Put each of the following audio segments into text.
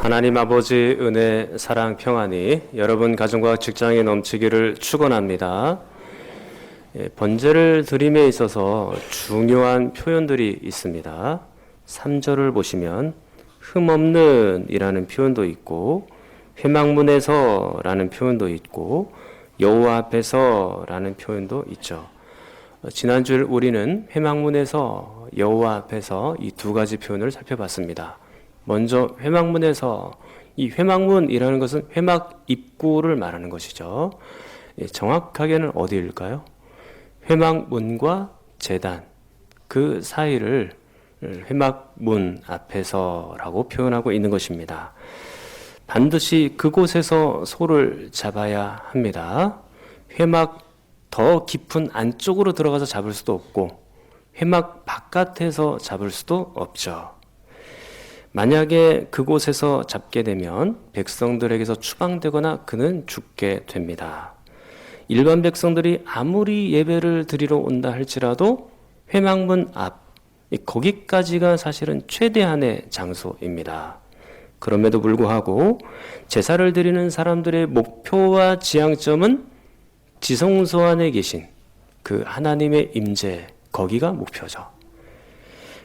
하나님 아버지 은혜, 사랑, 평안이 여러분 가정과 직장에 넘치기를 축원합니다. 번제를 드림에 있어서 중요한 표현들이 있습니다. 3절을 보시면 흠없는 이라는 표현도 있고 회막문에서 라는 표현도 있고 여호와 앞에서 라는 표현도 있죠. 지난주 우리는 회막문에서 여호와 앞에서 이 두 가지 표현을 살펴봤습니다. 먼저 회막문에서, 이 회막문이라는 것은 회막 입구를 말하는 것이죠. 정확하게는 어디일까요? 회막문과 제단 그 사이를 회막문 앞에서라고 표현하고 있는 것입니다. 반드시 그곳에서 소를 잡아야 합니다. 회막 더 깊은 안쪽으로 들어가서 잡을 수도 없고 회막 바깥에서 잡을 수도 없죠. 만약에 그곳에서 잡게 되면 백성들에게서 추방되거나 그는 죽게 됩니다. 일반 백성들이 아무리 예배를 드리러 온다 할지라도 회막문 앞, 거기까지가 사실은 최대한의 장소입니다. 그럼에도 불구하고 제사를 드리는 사람들의 목표와 지향점은 지성소 안에 계신 그 하나님의 임재, 거기가 목표죠.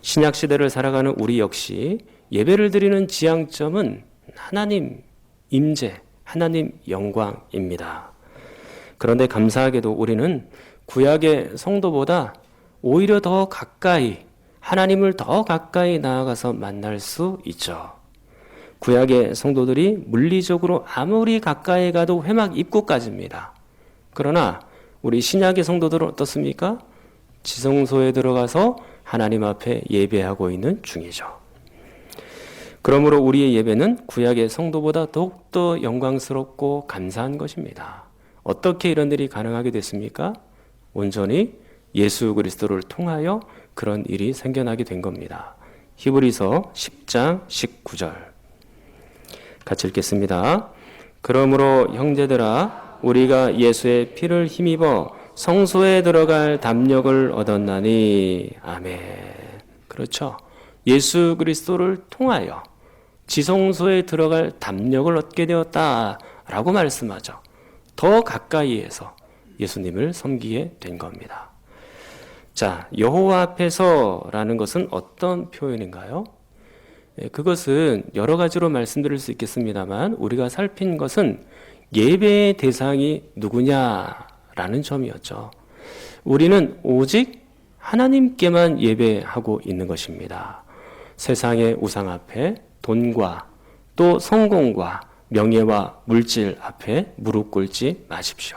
신약 시대를 살아가는 우리 역시 예배를 드리는 지향점은 하나님 임재, 하나님 영광입니다. 그런데 감사하게도 우리는 구약의 성도보다 오히려 더 가까이, 하나님을 더 가까이 나아가서 만날 수 있죠. 구약의 성도들이 물리적으로 아무리 가까이 가도 회막 입구까지입니다. 그러나 우리 신약의 성도들은 어떻습니까? 지성소에 들어가서 하나님 앞에 예배하고 있는 중이죠. 그러므로 우리의 예배는 구약의 성도보다 더욱더 영광스럽고 감사한 것입니다. 어떻게 이런 일이 가능하게 됐습니까? 온전히 예수 그리스도를 통하여 그런 일이 생겨나게 된 겁니다. 히브리서 10장 19절 같이 읽겠습니다. 그러므로 형제들아 우리가 예수의 피를 힘입어 성소에 들어갈 담력을 얻었나니 아멘. 그렇죠. 예수 그리스도를 통하여 지성소에 들어갈 담력을 얻게 되었다라고 말씀하죠. 더 가까이에서 예수님을 섬기게 된 겁니다. 자, 여호와 앞에서라는 것은 어떤 표현인가요? 그것은 여러 가지로 말씀드릴 수 있겠습니다만 우리가 살핀 것은 예배의 대상이 누구냐라는 점이었죠. 우리는 오직 하나님께만 예배하고 있는 것입니다. 세상의 우상 앞에 돈과 또 성공과 명예와 물질 앞에 무릎 꿇지 마십시오.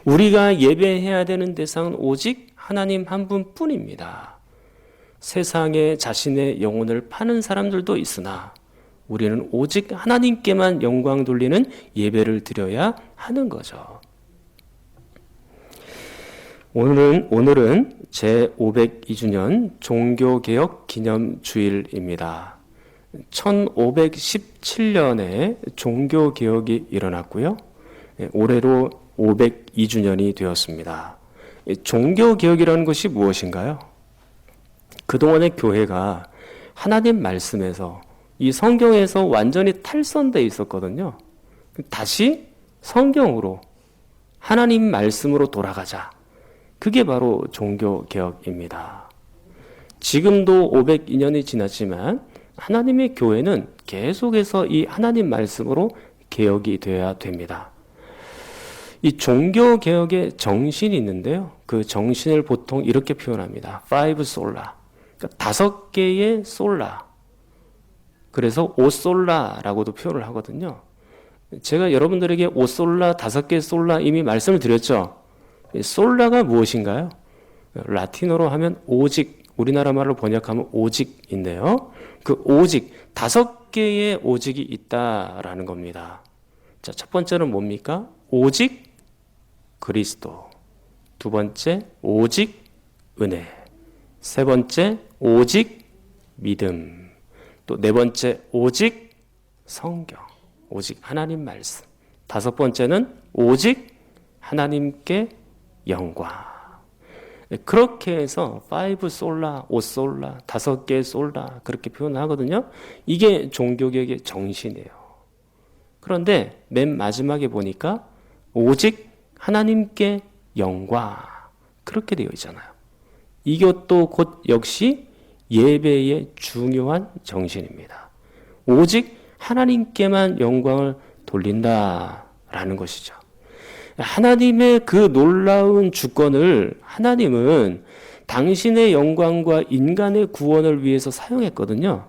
우리가 예배해야 되는 대상은 오직 하나님 한 분뿐입니다. 세상에 자신의 영혼을 파는 사람들도 있으나 우리는 오직 하나님께만 영광 돌리는 예배를 드려야 하는 거죠. 오늘은 제502주년 종교개혁 기념주일입니다. 1517년에 종교개혁이 일어났고요. 올해로 502주년이 되었습니다. 종교개혁이라는 것이 무엇인가요? 그동안의 교회가 하나님 말씀에서 이 성경에서 완전히 탈선되어 있었거든요. 다시 성경으로 하나님 말씀으로 돌아가자. 그게 바로 종교개혁입니다. 지금도 502년이 지났지만 하나님의 교회는 계속해서 이 하나님 말씀으로 개혁이 되어야 됩니다. 이 종교개혁의 정신이 있는데요. 그 정신을 보통 이렇게 표현합니다. 5 솔라. 그러니까 5개의 솔라. 그래서 오솔라라고도 표현을 하거든요. 제가 여러분들에게 오솔라, 5개 솔라 이미 말씀을 드렸죠. 솔라가 무엇인가요? 라틴어로 하면 오직, 우리나라 말로 번역하면 오직인데요. 그 오직, 5개의 오직이 있다라는 겁니다. 자, 첫 번째는 뭡니까? 오직 그리스도. 두 번째, 오직 은혜. 세 번째, 오직 믿음. 또 네 번째, 오직 성경. 오직 하나님 말씀. 다섯 번째는 오직 하나님께 영광. 그렇게 해서 5 솔라, 5 솔라, 5개 솔라 그렇게 표현하거든요. 이게 종교개혁의 정신이에요. 그런데 맨 마지막에 보니까 오직 하나님께 영광 그렇게 되어 있잖아요. 이것도 곧 역시 예배의 중요한 정신입니다. 오직 하나님께만 영광을 돌린다라는 것이죠. 하나님의 그 놀라운 주권을 하나님은 당신의 영광과 인간의 구원을 위해서 사용했거든요.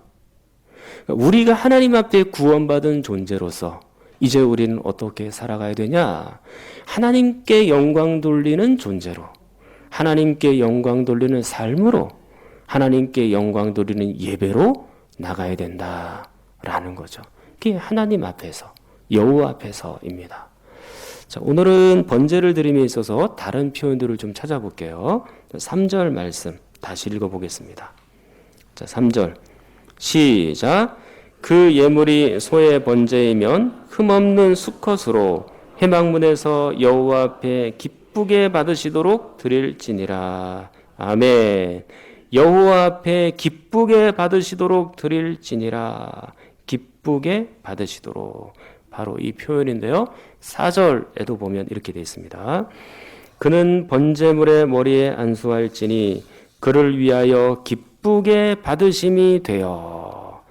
우리가 하나님 앞에 구원받은 존재로서 이제 우리는 어떻게 살아가야 되냐? 하나님께 영광 돌리는 존재로, 하나님께 영광 돌리는 삶으로, 하나님께 영광 돌리는 예배로 나가야 된다라는 거죠. 그게 하나님 앞에서, 여호와 앞에서입니다. 자, 오늘은 번제를 드림에 있어서 다른 표현들을 좀 찾아볼게요. 3절 말씀 다시 읽어보겠습니다. 자, 3절 시작. 그 예물이 소의 번제이면 흠없는 수컷으로 회막문에서 여호와 앞에 기쁘게 받으시도록 드릴지니라. 아멘. 여호와 앞에 기쁘게 받으시도록 드릴지니라. 기쁘게 받으시도록. 바로 이 표현인데요. 4절에도 보면 이렇게 되어 있습니다. 그는 번제물의 머리에 안수할지니 그를 위하여 기쁘게 받으심이 되어.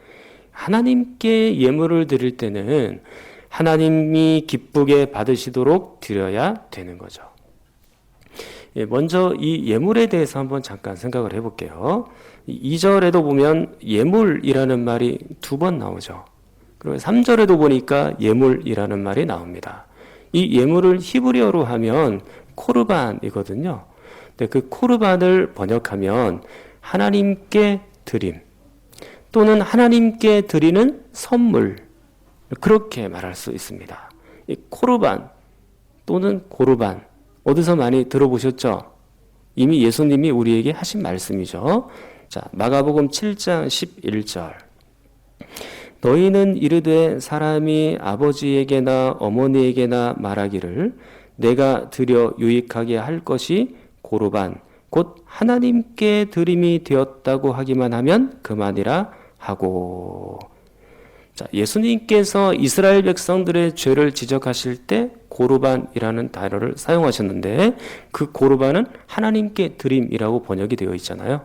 하나님께 예물을 드릴 때는 하나님이 기쁘게 받으시도록 드려야 되는 거죠. 먼저 이 예물에 대해서 한번 잠깐 생각을 해볼게요. 2절에도 보면 예물이라는 말이 2번 나오죠. 그리고 3절에도 보니까 예물이라는 말이 나옵니다. 이 예물을 히브리어로 하면 코르반이거든요. 근데 그 코르반을 번역하면 하나님께 드림 또는 하나님께 드리는 선물 그렇게 말할 수 있습니다. 이 코르반 또는 고르반 어디서 많이 들어보셨죠? 이미 예수님이 우리에게 하신 말씀이죠. 자, 마가복음 7장 11절. 너희는 이르되 사람이 아버지에게나 어머니에게나 말하기를 내가 드려 유익하게 할 것이 고르반 곧 하나님께 드림이 되었다고 하기만 하면 그만이라 하고. 자, 예수님께서 이스라엘 백성들의 죄를 지적하실 때 고르반이라는 단어를 사용하셨는데 그 고르반은 하나님께 드림이라고 번역이 되어 있잖아요.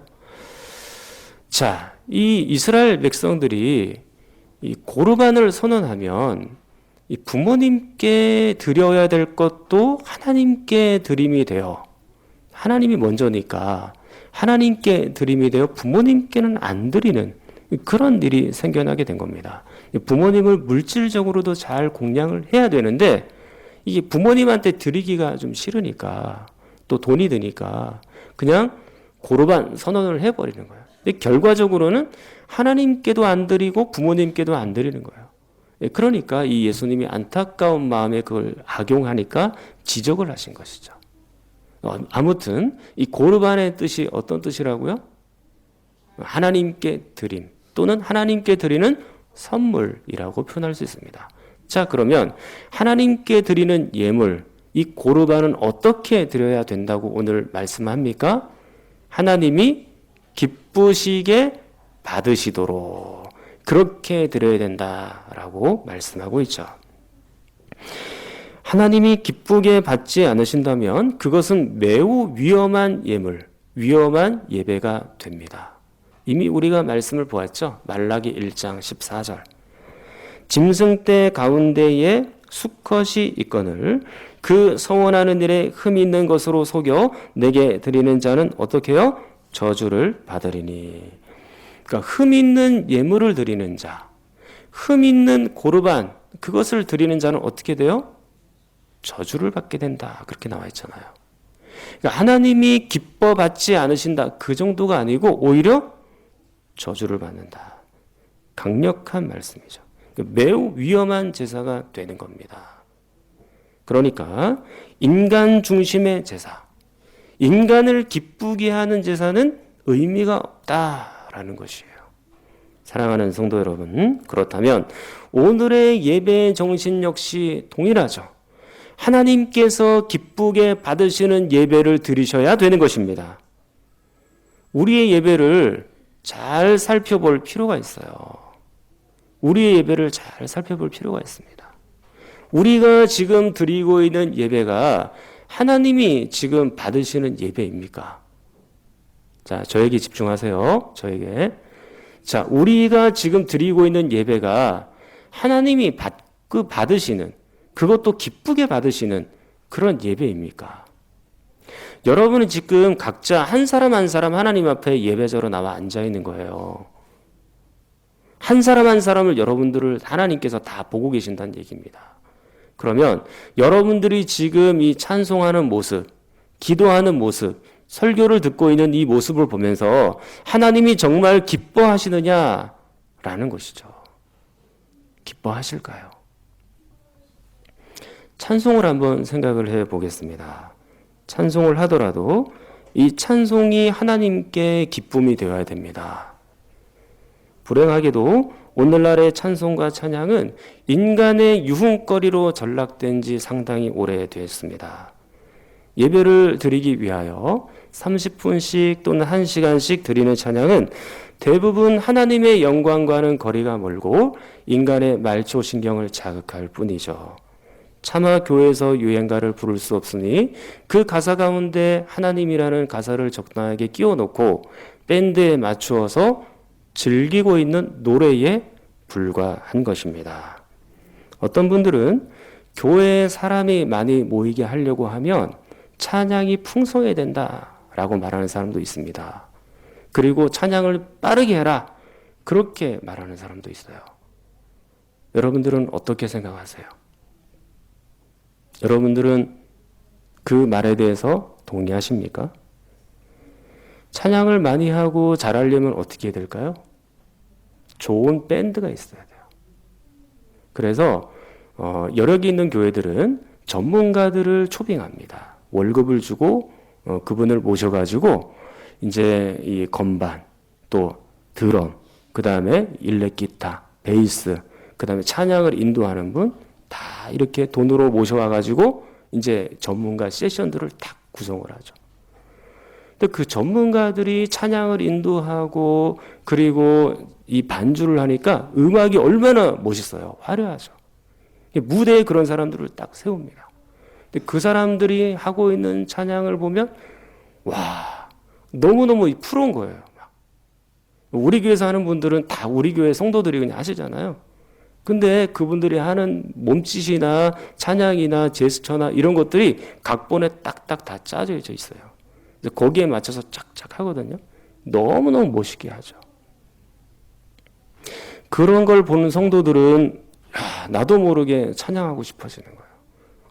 자, 이 이스라엘 백성들이 이 고르반을 선언하면 이 부모님께 드려야 될 것도 하나님께 드림이 되어 하나님이 먼저니까 하나님께 드림이 되어 부모님께는 안 드리는 그런 일이 생겨나게 된 겁니다. 부모님을 물질적으로도 잘 공양을 해야 되는데 이게 부모님한테 드리기가 좀 싫으니까 또 돈이 드니까 그냥 고르반 선언을 해버리는 거예요. 결과적으로는 하나님께도 안 드리고 부모님께도 안 드리는 거예요. 그러니까 이 예수님이 안타까운 마음에 그걸 악용하니까 지적을 하신 것이죠. 아무튼 이 고르반의 뜻이 어떤 뜻이라고요? 하나님께 드림 또는 하나님께 드리는 선물이라고 표현할 수 있습니다. 자, 그러면 하나님께 드리는 예물, 이 고르반은 어떻게 드려야 된다고 오늘 말씀합니까? 하나님이 기쁘시게 받으시도록 그렇게 드려야 된다라고 말씀하고 있죠. 하나님이 기쁘게 받지 않으신다면 그것은 매우 위험한 예물, 위험한 예배가 됩니다. 이미 우리가 말씀을 보았죠. 말라기 1장 14절. 짐승떼 가운데에 수컷이 있거늘 그 서원하는 일에 흠이 있는 것으로 속여 내게 드리는 자는 어떻게 해요? 저주를 받으리니. 그러니까 흠 있는 예물을 드리는 자, 흠 있는 고르반 그것을 드리는 자는 어떻게 돼요? 저주를 받게 된다. 그렇게 나와 있잖아요. 그러니까 하나님이 기뻐 받지 않으신다. 그 정도가 아니고 오히려 저주를 받는다. 강력한 말씀이죠. 매우 위험한 제사가 되는 겁니다. 그러니까 인간 중심의 제사, 인간을 기쁘게 하는 제사는 의미가 없다라는 것이에요. 사랑하는 성도 여러분, 그렇다면 오늘의 예배의 정신 역시 동일하죠. 하나님께서 기쁘게 받으시는 예배를 드리셔야 되는 것입니다. 우리의 예배를 잘 살펴볼 필요가 있어요. 우리의 예배를 잘 살펴볼 필요가 있습니다. 우리가 지금 드리고 있는 예배가 하나님이 지금 받으시는 예배입니까? 자, 저에게 집중하세요. 저에게. 자, 우리가 지금 드리고 있는 예배가 하나님이 받으시는, 그것도 기쁘게 받으시는 그런 예배입니까? 여러분은 지금 각자 한 사람 한 사람 하나님 앞에 예배자로 나와 앉아 있는 거예요. 한 사람 한 사람을 여러분들을 하나님께서 다 보고 계신다는 얘기입니다. 그러면 여러분들이 지금 이 찬송하는 모습, 기도하는 모습, 설교를 듣고 있는 이 모습을 보면서 하나님이 정말 기뻐하시느냐라는 것이죠. 기뻐하실까요? 찬송을 한번 생각을 해 보겠습니다. 찬송을 하더라도 이 찬송이 하나님께 기쁨이 되어야 됩니다. 불행하게도 오늘날의 찬송과 찬양은 인간의 유흥거리로 전락된 지 상당히 오래됐습니다. 예배를 드리기 위하여 30분씩 또는 1시간씩 드리는 찬양은 대부분 하나님의 영광과는 거리가 멀고 인간의 말초신경을 자극할 뿐이죠. 차마 교회에서 유행가를 부를 수 없으니 그 가사 가운데 하나님이라는 가사를 적당하게 끼워 넣고 밴드에 맞추어서 즐기고 있는 노래에 불과한 것입니다. 어떤 분들은 교회에 사람이 많이 모이게 하려고 하면 찬양이 풍성해야 된다라고 말하는 사람도 있습니다. 그리고 찬양을 빠르게 해라, 그렇게 말하는 사람도 있어요. 여러분들은 어떻게 생각하세요? 여러분들은 그 말에 대해서 동의하십니까? 찬양을 많이 하고 잘하려면 어떻게 해야 될까요? 좋은 밴드가 있어야 돼요. 그래서 여력이 있는 교회들은 전문가들을 초빙합니다. 월급을 주고 그분을 모셔가지고 이제 이 건반, 또 드럼, 그 다음에 일렉 기타, 베이스, 그 다음에 찬양을 인도하는 분 다 이렇게 돈으로 모셔와가지고 이제 전문가 세션들을 딱 구성을 하죠. 근데 그 전문가들이 찬양을 인도하고 그리고 이 반주를 하니까 음악이 얼마나 멋있어요. 화려하죠. 무대에 그런 사람들을 딱 세웁니다. 근데 그 사람들이 하고 있는 찬양을 보면 와, 너무너무 프로인 거예요. 우리 교회에서 하는 분들은 다 우리 교회 성도들이 그냥 하시잖아요. 근데 그분들이 하는 몸짓이나 찬양이나 제스처나 이런 것들이 각본에 딱딱 다 짜져 있어요. 그래서 거기에 맞춰서 쫙쫙 하거든요. 너무너무 멋있게 하죠. 그런 걸 보는 성도들은 나도 모르게 찬양하고 싶어지는 거예요.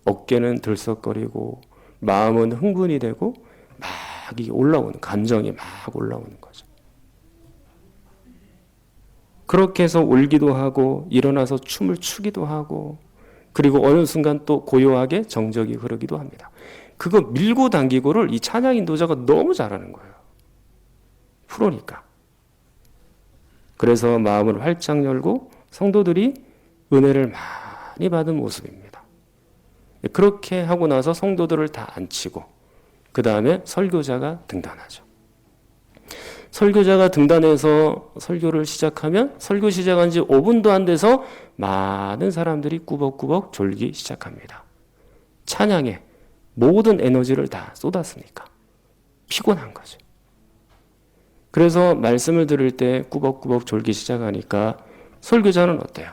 어깨는 들썩거리고 마음은 흥분이 되고 막 올라오는, 감정이 막 올라오는 거죠. 그렇게 해서 울기도 하고 일어나서 춤을 추기도 하고 그리고 어느 순간 또 고요하게 정적이 흐르기도 합니다. 그거 밀고 당기고를 이 찬양 인도자가 너무 잘하는 거예요. 프로니까. 그래서 마음을 활짝 열고 성도들이 은혜를 많이 받은 모습입니다. 그렇게 하고 나서 성도들을 다 앉히고 그 다음에 설교자가 등단하죠. 설교자가 등단해서 설교를 시작하면 설교 시작한 지 5분도 안 돼서 많은 사람들이 꾸벅꾸벅 졸기 시작합니다. 찬양에 모든 에너지를 다 쏟았으니까 피곤한 거죠. 그래서 말씀을 들을 때 꾸벅꾸벅 졸기 시작하니까 설교자는 어때요?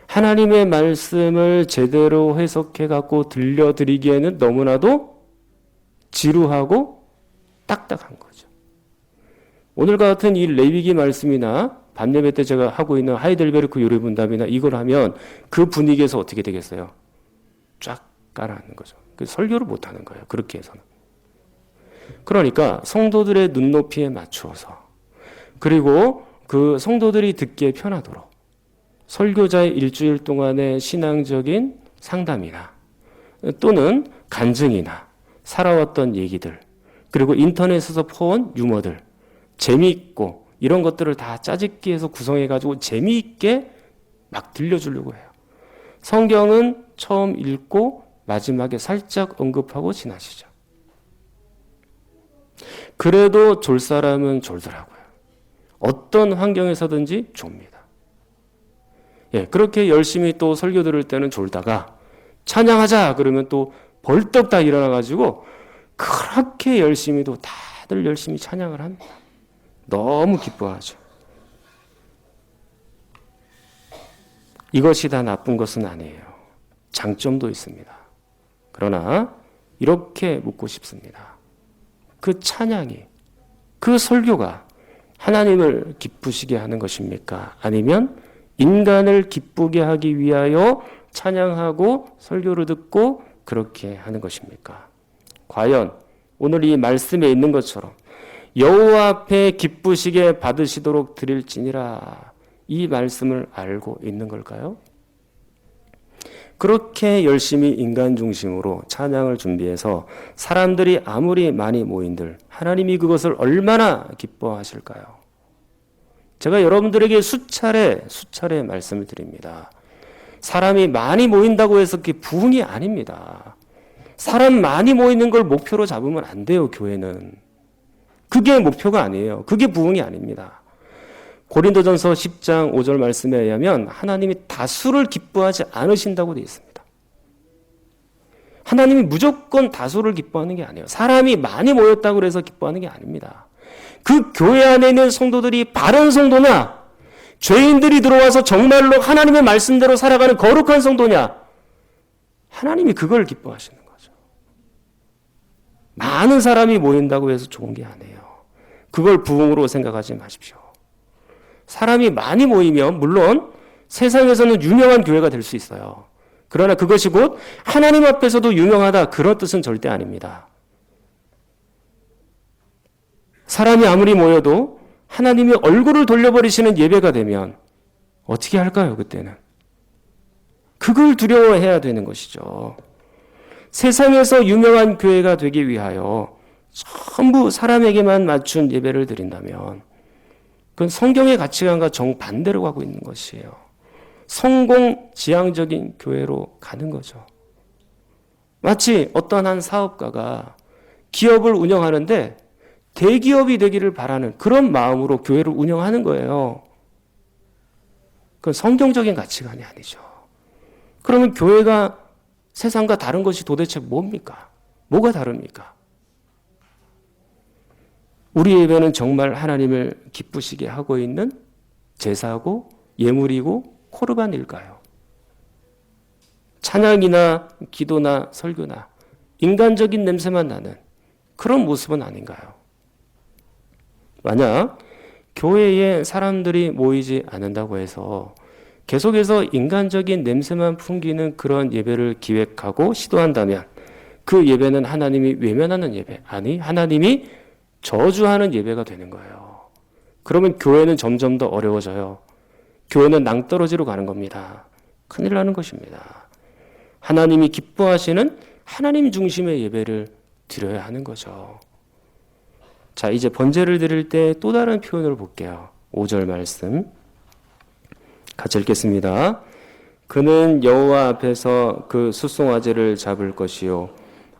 하나님의 말씀을 제대로 해석해 갖고 들려드리기에는 너무나도 지루하고 딱딱한 거죠. 오늘과 같은 이 레위기 말씀이나 밤예배 때 제가 하고 있는 하이델베르크 요리분담이나 이걸 하면 그 분위기에서 어떻게 되겠어요? 쫙 깔아앉는 거죠. 설교를 못 하는 거예요. 그렇게 해서는. 그러니까 성도들의 눈높이에 맞추어서 그리고 그 성도들이 듣기에 편하도록 설교자의 일주일 동안의 신앙적인 상담이나 또는 간증이나 살아왔던 얘기들 그리고 인터넷에서 퍼온 유머들 재미있고 이런 것들을 다 짜집기 해서 구성해가지고 재미있게 막 들려주려고 해요. 성경은 처음 읽고 마지막에 살짝 언급하고 지나시죠. 그래도 졸 사람은 졸더라고요. 어떤 환경에서든지 좁니다. 예, 그렇게 열심히 또 설교 들을 때는 졸다가 찬양하자 그러면 또 벌떡 다 일어나가지고 그렇게 열심히도 다들 열심히 찬양을 합니다. 너무 기뻐하죠. 이것이 다 나쁜 것은 아니에요. 장점도 있습니다. 그러나 이렇게 묻고 싶습니다. 그 찬양이, 그 설교가 하나님을 기쁘시게 하는 것입니까? 아니면 인간을 기쁘게 하기 위하여 찬양하고 설교를 듣고 그렇게 하는 것입니까? 과연 오늘 이 말씀에 있는 것처럼 여호와 앞에 기쁘시게 받으시도록 드릴지니라 이 말씀을 알고 있는 걸까요? 그렇게 열심히 인간 중심으로 찬양을 준비해서 사람들이 아무리 많이 모인들 하나님이 그것을 얼마나 기뻐하실까요? 제가 여러분들에게 수차례 말씀을 드립니다. 사람이 많이 모인다고 해서 그게 부흥이 아닙니다. 사람 많이 모이는 걸 목표로 잡으면 안 돼요, 교회는. 그게 목표가 아니에요. 그게 부흥이 아닙니다. 고린도전서 10장 5절 말씀에 의하면 하나님이 다수를 기뻐하지 않으신다고 되어 있습니다. 하나님이 무조건 다수를 기뻐하는 게 아니에요. 사람이 많이 모였다고 해서 기뻐하는 게 아닙니다. 그 교회 안에 있는 성도들이 바른 성도냐, 죄인들이 들어와서 정말로 하나님의 말씀대로 살아가는 거룩한 성도냐, 하나님이 그걸 기뻐하시는 거죠. 많은 사람이 모인다고 해서 좋은 게 아니에요. 그걸 부흥으로 생각하지 마십시오. 사람이 많이 모이면 물론 세상에서는 유명한 교회가 될 수 있어요. 그러나 그것이 곧 하나님 앞에서도 유명하다 그런 뜻은 절대 아닙니다. 사람이 아무리 모여도 하나님이 얼굴을 돌려버리시는 예배가 되면 어떻게 할까요? 그때는 그걸 두려워해야 되는 것이죠. 세상에서 유명한 교회가 되기 위하여 전부 사람에게만 맞춘 예배를 드린다면 그건 성경의 가치관과 정반대로 가고 있는 것이에요. 성공지향적인 교회로 가는 거죠. 마치 어떤 한 사업가가 기업을 운영하는데 대기업이 되기를 바라는 그런 마음으로 교회를 운영하는 거예요. 그건 성경적인 가치관이 아니죠. 그러면 교회가 세상과 다른 것이 도대체 뭡니까? 뭐가 다릅니까? 우리 예배는 정말 하나님을 기쁘시게 하고 있는 제사고 예물이고 코르반일까요? 찬양이나 기도나 설교나 인간적인 냄새만 나는 그런 모습은 아닌가요? 만약 교회에 사람들이 모이지 않는다고 해서 계속해서 인간적인 냄새만 풍기는 그런 예배를 기획하고 시도한다면 그 예배는 하나님이 외면하는 예배, 아니 하나님이 저주하는 예배가 되는 거예요. 그러면 교회는 점점 더 어려워져요. 교회는 낭떠러지로 가는 겁니다. 큰일 나는 것입니다. 하나님이 기뻐하시는 하나님 중심의 예배를 드려야 하는 거죠. 자, 이제 번제를 드릴 때 또 다른 표현을 볼게요. 5절 말씀 같이 읽겠습니다. 그는 여호와 앞에서 그 수송아지를 잡을 것이요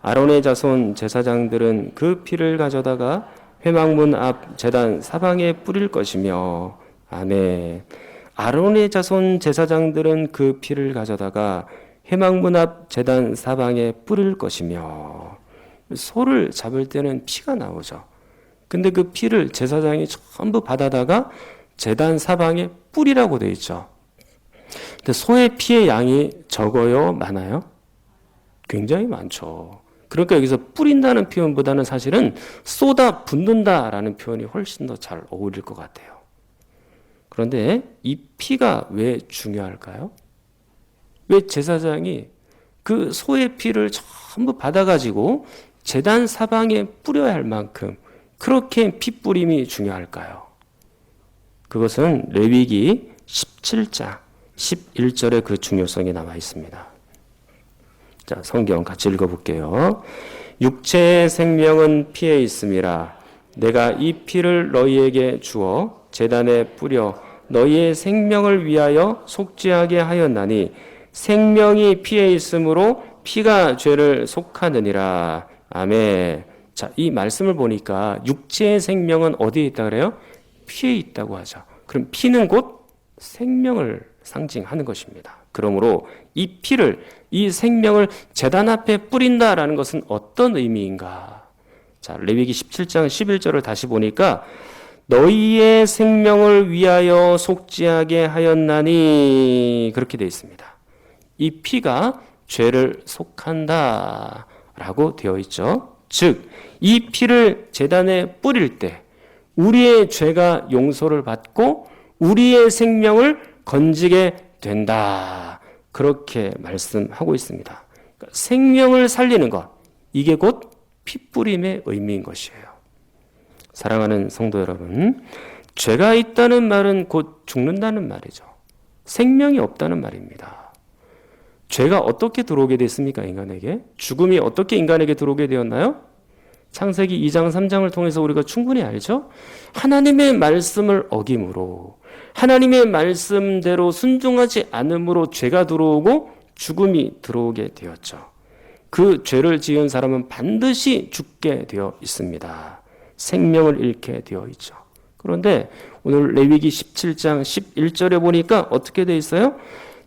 아론의 자손 제사장들은 그 피를 가져다가 회막문 앞 제단 사방에 뿌릴 것이며 아멘. 아론의 자손 제사장들은 그 피를 가져다가 회막문 앞 제단 사방에 뿌릴 것이며 소를 잡을 때는 피가 나오죠. 근데 그 피를 제사장이 전부 받아다가 제단 사방에 뿌리라고 되어 있죠. 근데 소의 피의 양이 적어요? 많아요? 굉장히 많죠. 그러니까 여기서 뿌린다는 표현보다는 사실은 쏟아 붓는다라는 표현이 훨씬 더 잘 어울릴 것 같아요. 그런데 이 피가 왜 중요할까요? 왜 제사장이 그 소의 피를 전부 받아가지고 제단 사방에 뿌려야 할 만큼 그렇게 피 뿌림이 중요할까요? 그것은 레위기 17장 11절에 그 중요성이 남아 있습니다. 자, 성경 같이 읽어볼게요. 육체의 생명은 피에 있음이라 내가 이 피를 너희에게 주어 제단에 뿌려 너희의 생명을 위하여 속죄하게 하였나니 생명이 피에 있으므로 피가 죄를 속하느니라. 아멘. 자, 이 말씀을 보니까 육체의 생명은 어디에 있다 그래요? 피에 있다고 하죠. 그럼 피는 곧 생명을 상징하는 것입니다. 그러므로 이 피를, 이 생명을 제단 앞에 뿌린다라는 것은 어떤 의미인가? 자, 레위기 17장 11절을 다시 보니까 너희의 생명을 위하여 속죄하게 하였나니 그렇게 되어 있습니다. 이 피가 죄를 속한다 라고 되어 있죠. 즉, 이 피를 제단에 뿌릴 때 우리의 죄가 용서를 받고 우리의 생명을 건지게 된다. 그렇게 말씀하고 있습니다. 그러니까 생명을 살리는 것, 이게 곧 피뿌림의 의미인 것이에요. 사랑하는 성도 여러분, 죄가 있다는 말은 곧 죽는다는 말이죠. 생명이 없다는 말입니다. 죄가 어떻게 들어오게 됐습니까, 인간에게? 죽음이 어떻게 인간에게 들어오게 되었나요? 창세기 2장, 3장을 통해서 우리가 충분히 알죠? 하나님의 말씀을 어김으로, 하나님의 말씀대로 순종하지 않음으로 죄가 들어오고 죽음이 들어오게 되었죠. 그 죄를 지은 사람은 반드시 죽게 되어 있습니다. 생명을 잃게 되어 있죠. 그런데 오늘 레위기 17장 11절에 보니까 어떻게 되어 있어요?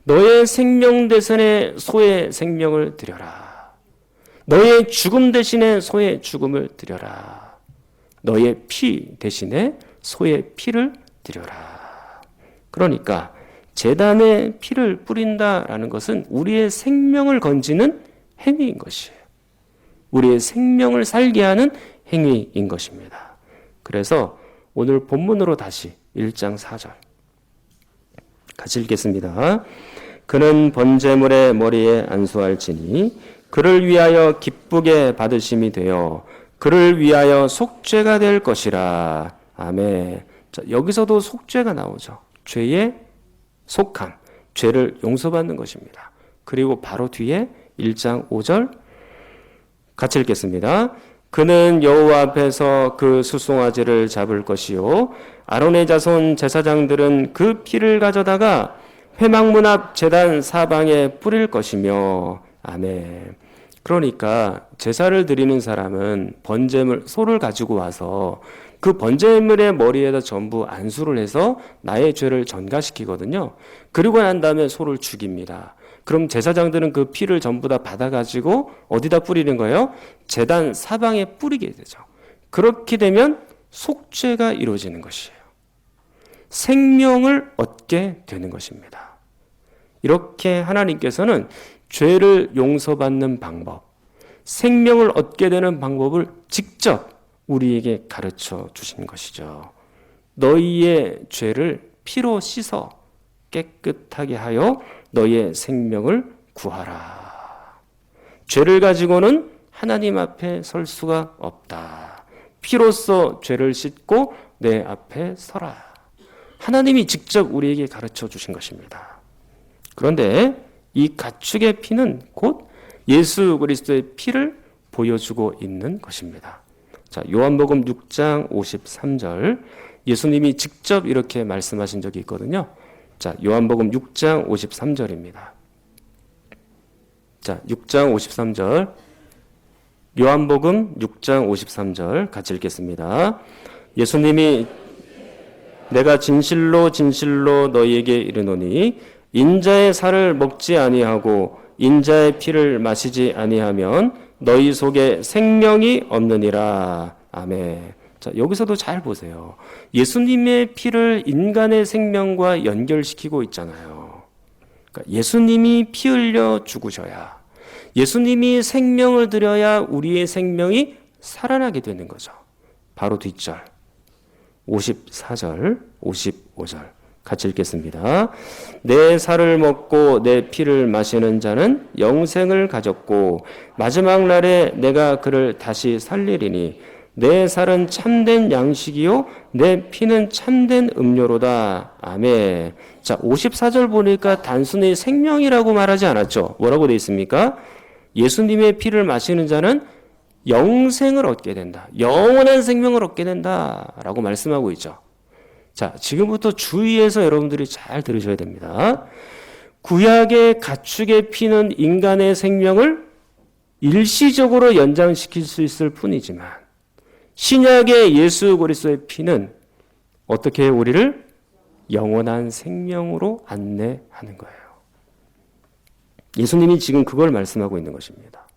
너의 생명 대신에 소의 생명을 드려라. 너의 죽음 대신에 소의 죽음을 드려라. 너의 피 대신에 소의 피를 드려라. 그러니까 제단에 피를 뿌린다라는 것은 우리의 생명을 건지는 행위인 것이에요. 우리의 생명을 살게 하는 행위인 것입니다. 그래서 오늘 본문으로 다시 1장 4절 같이 읽겠습니다. 그는 번제물의 머리에 안수할지니 그를 위하여 기쁘게 받으심이 되어 그를 위하여 속죄가 될 것이라. 아멘. 자, 여기서도 속죄가 나오죠. 죄의 속함, 죄를 용서받는 것입니다. 그리고 바로 뒤에 1장 5절 같이 읽겠습니다. 그는 여호와 앞에서 그 수송아지를 잡을 것이요 아론의 자손 제사장들은 그 피를 가져다가 회막문 앞 제단 사방에 뿌릴 것이며. 아멘. 그러니까 제사를 드리는 사람은 번제물 소를 가지고 와서 그 번제물의 머리에다 전부 안수를 해서 나의 죄를 전가시키거든요. 그리고 난 다음에 소를 죽입니다. 그럼 제사장들은 그 피를 전부 다 받아가지고 어디다 뿌리는 거예요? 제단 사방에 뿌리게 되죠. 그렇게 되면 속죄가 이루어지는 것이에요. 생명을 얻게 되는 것입니다. 이렇게 하나님께서는 죄를 용서받는 방법, 생명을 얻게 되는 방법을 직접 우리에게 가르쳐 주신 것이죠. 너희의 죄를 피로 씻어 깨끗하게 하여 너희의 생명을 구하라. 죄를 가지고는 하나님 앞에 설 수가 없다. 피로써 죄를 씻고 내 앞에 서라. 하나님이 직접 우리에게 가르쳐 주신 것입니다. 그런데 이 가축의 피는 곧 예수 그리스도의 피를 보여주고 있는 것입니다. 자, 요한복음 6장 53절 예수님이 직접 이렇게 말씀하신 적이 있거든요. 자, 요한복음 6장 53절입니다. 자, 6장 53절. 요한복음 6장 53절 같이 읽겠습니다. 예수님이 내가 진실로 진실로 너희에게 이르노니 인자의 살을 먹지 아니하고 인자의 피를 마시지 아니하면 너희 속에 생명이 없느니라. 아멘. 자, 여기서도 잘 보세요. 예수님의 피를 인간의 생명과 연결시키고 있잖아요. 그러니까 예수님이 피 흘려 죽으셔야, 예수님이 생명을 드려야 우리의 생명이 살아나게 되는 거죠. 바로 뒷절 54절, 55절 같이 읽겠습니다. 내 살을 먹고 내 피를 마시는 자는 영생을 가졌고 마지막 날에 내가 그를 다시 살리리니 내 살은 참된 양식이요 내 피는 참된 음료로다. 아멘. 자, 54절 보니까 단순히 생명이라고 말하지 않았죠. 뭐라고 되어 있습니까? 예수님의 피를 마시는 자는 영생을 얻게 된다. 영원한 생명을 얻게 된다라고 말씀하고 있죠. 자, 지금부터 주의해서 여러분들이 잘 들으셔야 됩니다. 구약의 가축의 피는 인간의 생명을 일시적으로 연장시킬 수 있을 뿐이지만 신약의 예수 그리스도의 피는 어떻게 우리를 영원한 생명으로 안내하는 거예요. 예수님이 지금 그걸 말씀하고 있는 것입니다.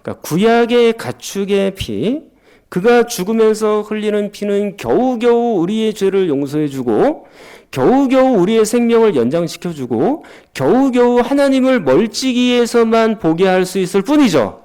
그러니까 구약의 가축의 피, 그가 죽으면서 흘리는 피는 겨우겨우 우리의 죄를 용서해주고 겨우겨우 우리의 생명을 연장시켜주고 겨우겨우 하나님을 멀찍이에서만 보게 할 수 있을 뿐이죠.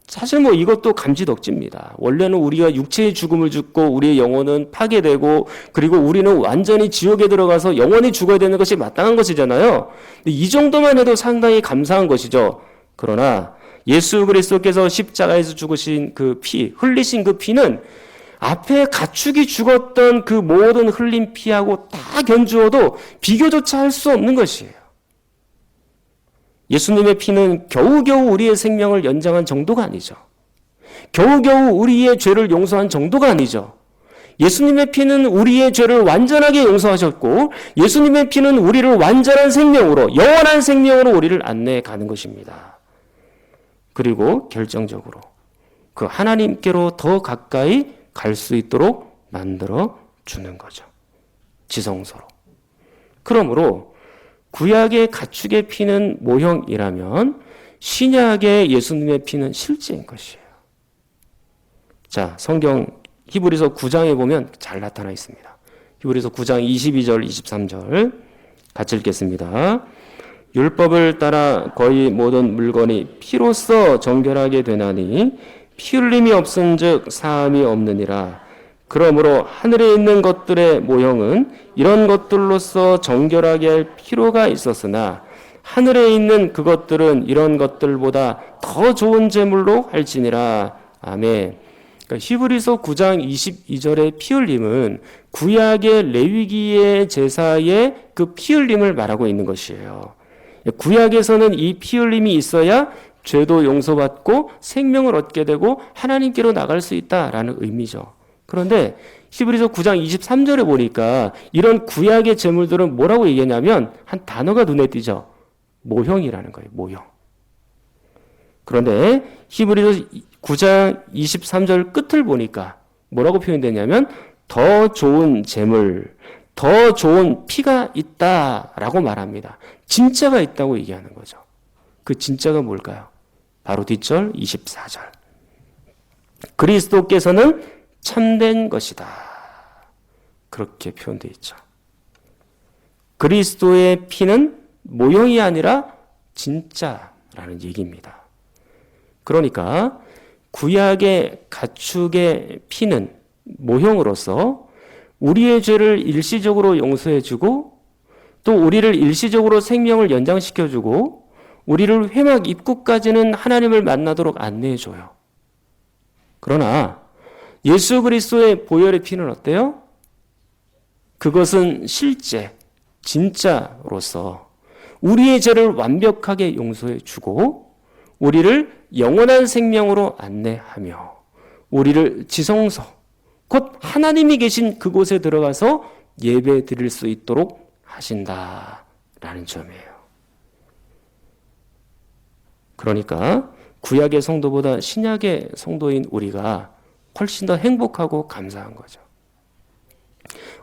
사실 뭐 이것도 감지덕지입니다. 원래는 우리가 육체의 죽음을 죽고 우리의 영혼은 파괴되고 그리고 우리는 완전히 지옥에 들어가서 영원히 죽어야 되는 것이 마땅한 것이잖아요. 이 정도만 해도 상당히 감사한 것이죠. 그러나 예수 그리스도께서 십자가에서 죽으신 그 피, 흘리신 그 피는 앞에 가축이 죽었던 그 모든 흘린 피하고 다 견주어도 비교조차 할 수 없는 것이에요. 예수님의 피는 겨우겨우 우리의 생명을 연장한 정도가 아니죠. 겨우겨우 우리의 죄를 용서한 정도가 아니죠. 예수님의 피는 우리의 죄를 완전하게 용서하셨고 예수님의 피는 우리를 완전한 생명으로, 영원한 생명으로 우리를 안내해 가는 것입니다. 그리고 결정적으로 그 하나님께로 더 가까이 갈 수 있도록 만들어 주는 거죠. 지성소로. 그러므로 구약의 가축의 피는 모형이라면 신약의 예수님의 피는 실제인 것이에요. 자, 성경 히브리서 9장에 보면 잘 나타나 있습니다. 히브리서 9장 22절, 23절 같이 읽겠습니다. 율법을 따라 거의 모든 물건이 피로써 정결하게 되나니 피 흘림이 없은즉 사함이 없느니라. 그러므로 하늘에 있는 것들의 모형은 이런 것들로서 정결하게 할 필요가 있었으나 하늘에 있는 그것들은 이런 것들보다 더 좋은 제물로 할지니라. 아멘. 그러니까 히브리서 9장 22절의 피 흘림은 구약의 레위기의 제사의 그 피 흘림을 말하고 있는 것이에요. 구약에서는 이 피 흘림이 있어야 죄도 용서받고 생명을 얻게 되고 하나님께로 나갈 수 있다라는 의미죠. 그런데 히브리서 9장 23절에 보니까 이런 구약의 제물들은 뭐라고 얘기했냐면 한 단어가 눈에 띄죠. 모형이라는 거예요. 모형. 그런데 히브리서 9장 23절 끝을 보니까 뭐라고 표현되냐면 더 좋은 제물, 더 좋은 피가 있다라고 말합니다. 진짜가 있다고 얘기하는 거죠. 그 진짜가 뭘까요? 바로 뒷절 24절. 그리스도께서는 참된 것이다. 그렇게 표현되어 있죠. 그리스도의 피는 모형이 아니라 진짜라는 얘기입니다. 그러니까 구약의 가축의 피는 모형으로서 우리의 죄를 일시적으로 용서해주고 또 우리를 일시적으로 생명을 연장시켜주고 우리를 회막 입구까지는 하나님을 만나도록 안내해줘요. 그러나 예수 그리스도의 보혈의 피는 어때요? 그것은 실제, 진짜로서 우리의 죄를 완벽하게 용서해 주고 우리를 영원한 생명으로 안내하며 우리를 지성소, 곧 하나님이 계신 그곳에 들어가서 예배 드릴 수 있도록 하신다라는 점이에요. 그러니까 구약의 성도보다 신약의 성도인 우리가 훨씬 더 행복하고 감사한 거죠.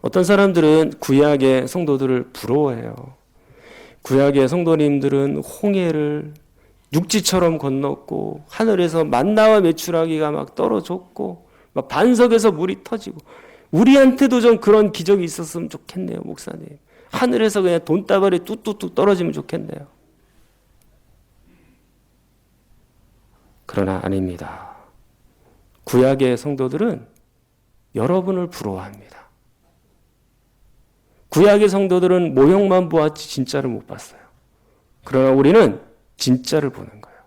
어떤 사람들은 구약의 성도들을 부러워해요. 구약의 성도님들은 홍해를 육지처럼 건넜고 하늘에서 만나와 메추라기가 막 떨어졌고 막 반석에서 물이 터지고 우리한테도 좀 그런 기적이 있었으면 좋겠네요, 목사님. 하늘에서 그냥 돈다발이 뚝뚝뚝 떨어지면 좋겠네요. 그러나 아닙니다. 구약의 성도들은 여러분을 부러워합니다. 구약의 성도들은 모형만 보았지 진짜를 못 봤어요. 그러나 우리는 진짜를 보는 거예요.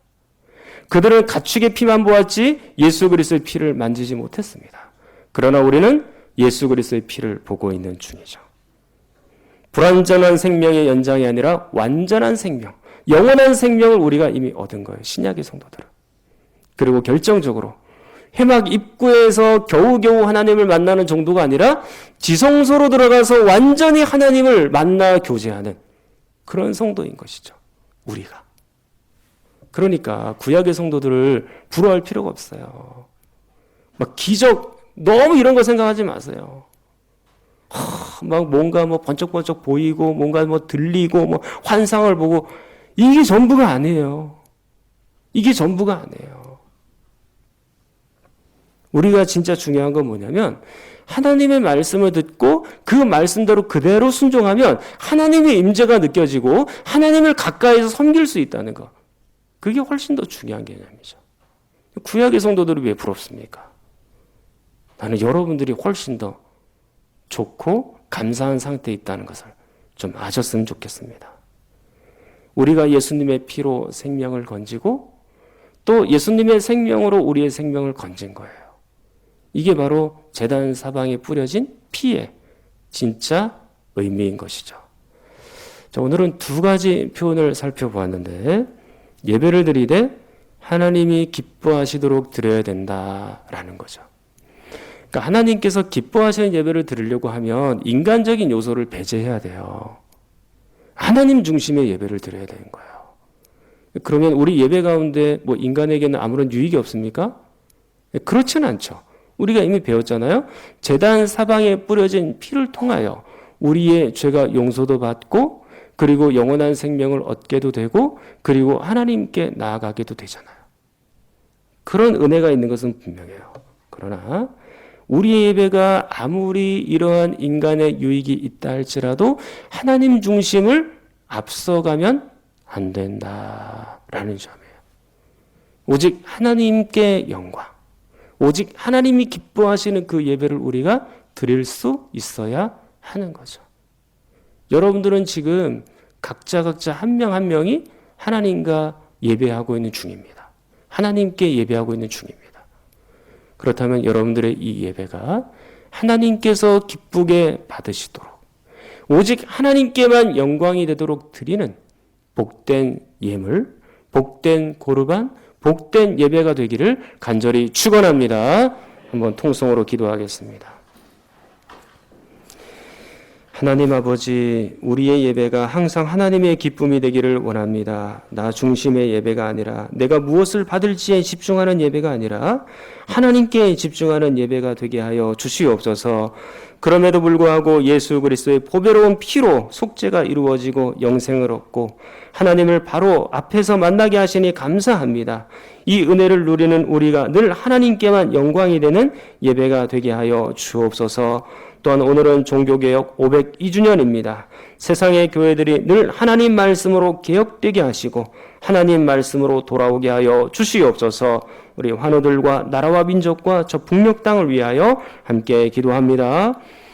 그들은 가축의 피만 보았지 예수 그리스도의 피를 만지지 못했습니다. 그러나 우리는 예수 그리스도의 피를 보고 있는 중이죠. 불완전한 생명의 연장이 아니라 완전한 생명, 영원한 생명을 우리가 이미 얻은 거예요. 신약의 성도들은. 그리고 결정적으로 회막 입구에서 겨우겨우 하나님을 만나는 정도가 아니라 지성소로 들어가서 완전히 하나님을 만나 교제하는 그런 성도인 것이죠. 우리가. 그러니까 구약의 성도들을 부러워할 필요가 없어요. 막 기적 너무 이런 거 생각하지 마세요. 막 뭔가 뭐 번쩍번쩍 보이고 뭔가 뭐 들리고 뭐 환상을 보고 이게 전부가 아니에요. 이게 전부가 아니에요. 우리가 진짜 중요한 건 뭐냐면 하나님의 말씀을 듣고 그 말씀대로 그대로 순종하면 하나님의 임재가 느껴지고 하나님을 가까이서 섬길 수 있다는 거. 그게 훨씬 더 중요한 개념이죠. 구약의 성도들이 왜 부럽습니까? 나는 여러분들이 훨씬 더 좋고 감사한 상태에 있다는 것을 좀 아셨으면 좋겠습니다. 우리가 예수님의 피로 생명을 건지고 또 예수님의 생명으로 우리의 생명을 건진 거예요. 이게 바로 제단 사방에 뿌려진 피의 진짜 의미인 것이죠. 자, 오늘은 두 가지 표현을 살펴보았는데 예배를 드리되 하나님이 기뻐하시도록 드려야 된다라는 거죠. 그러니까 하나님께서 기뻐하시는 예배를 드리려고 하면 인간적인 요소를 배제해야 돼요. 하나님 중심의 예배를 드려야 되는 거예요. 그러면 우리 예배 가운데 뭐 인간에게는 아무런 유익이 없습니까? 그렇지는 않죠. 우리가 이미 배웠잖아요. 제단 사방에 뿌려진 피를 통하여 우리의 죄가 용서도 받고 그리고 영원한 생명을 얻게도 되고 그리고 하나님께 나아가게도 되잖아요. 그런 은혜가 있는 것은 분명해요. 그러나 우리의 예배가 아무리 이러한 인간의 유익이 있다 할지라도 하나님 중심을 앞서가면 안 된다라는 점이에요. 오직 하나님께 영광, 오직 하나님이 기뻐하시는 그 예배를 우리가 드릴 수 있어야 하는 거죠. 여러분들은 지금 각자 한 명 한 명이 하나님과 예배하고 있는 중입니다. 하나님께 예배하고 있는 중입니다. 그렇다면 여러분들의 이 예배가 하나님께서 기쁘게 받으시도록 오직 하나님께만 영광이 되도록 드리는 복된 예물, 복된 고르반, 복된 예배가 되기를 간절히 축원합니다. 한번 통성으로 기도하겠습니다. 하나님 아버지, 우리의 예배가 항상 하나님의 기쁨이 되기를 원합니다. 나 중심의 예배가 아니라 내가 무엇을 받을지에 집중하는 예배가 아니라 하나님께 집중하는 예배가 되게 하여 주시옵소서. 그럼에도 불구하고 예수 그리스도의 보배로운 피로 속죄가 이루어지고 영생을 얻고 하나님을 바로 앞에서 만나게 하시니 감사합니다. 이 은혜를 누리는 우리가 늘 하나님께만 영광이 되는 예배가 되게 하여 주옵소서. 또한 오늘은 종교개혁 502주년입니다. 세상의 교회들이 늘 하나님 말씀으로 개혁되게 하시고 하나님 말씀으로 돌아오게 하여 주시옵소서. 우리 환우들과 나라와 민족과 저 북녘 땅을 위하여 함께 기도합니다.